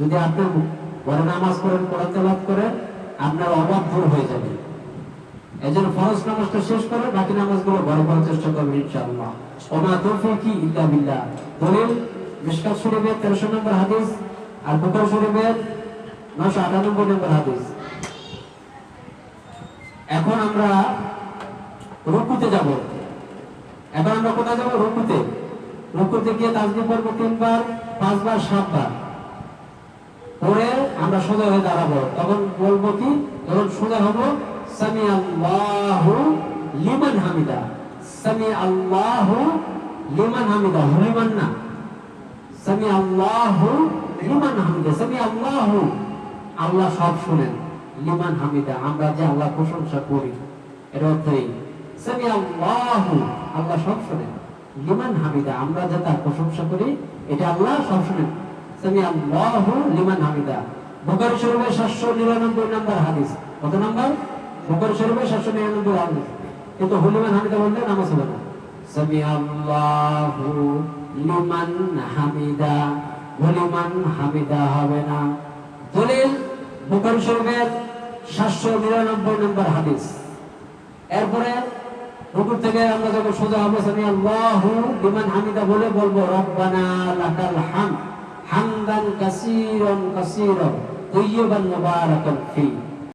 যদি আপনি ঘরে নামাজ পড়েন, কোরআন তেলাওয়াত করেন, আপনার অভাব দূর হয়ে যাবে। এজন্য ফরজ নামাজটা শেষ করে বাকি নামাজগুলো ঘরে পড়ার চেষ্টা করবেন ইনশাআল্লাহ। ওমা তৌফিকি ইল্লা বিল্লাহ। দলিল মিশকাত শরীফের 1300 নম্বর হাদিস আর বুখারী শরীফের 998 নম্বর হাদিস। এখন আমরা রুকুতে যাব। এখন আমরা কোথায় যাব? রুকুতে। রুকুতে গিয়ে তাসবিহ পড়ব 3 বার, 5 বার, 7 বার পরে আমরা সোজা হয়ে দাঁড়াবো। তখন বলবো কি? যখন সোজা হব, সামি আল্লাহু লিমান হামিদা। সামি আল্লাহু লিমান হামিদা, লিমান না, সামি আল্লাহু লিমান হামিদা। সামি আল্লাহু, আল্লাহ সব শুনেন, লিমান হামিদা, আমরা যে আল্লাহ প্রশংসা করি, এর অর্থ এই। সামি আল্লাহু, আল্লাহ সব শুনেন, লিমান হামিদা, আমরা যে তার প্রশংসা করি, এটা আল্লাহ সব শুনেন। সামি আল্লাহু লিমান হামিদা। বুখারী শরীফের 799 নম্বর হাদিস। কত নম্বর? বুখারী শরীফের 799 হাদিস। কিন্তু লিমান হামিদা বললে নামাজ হবে না। সামি আল্লাহু লিমান হামিদা, লিমান হামিদা হবে না। দলিল বুখারী শরীফের 799 নম্বর হাদিস। এরপরে রুকু থেকে আমরা যখন সোজা হব, সামি আল্লাহু লিমান হামিদা বলে বলবো রব্বানা লাকাল হামদ হামদান কাসীরান কাসীরান তাইয়িবান মুবারাকান ফি।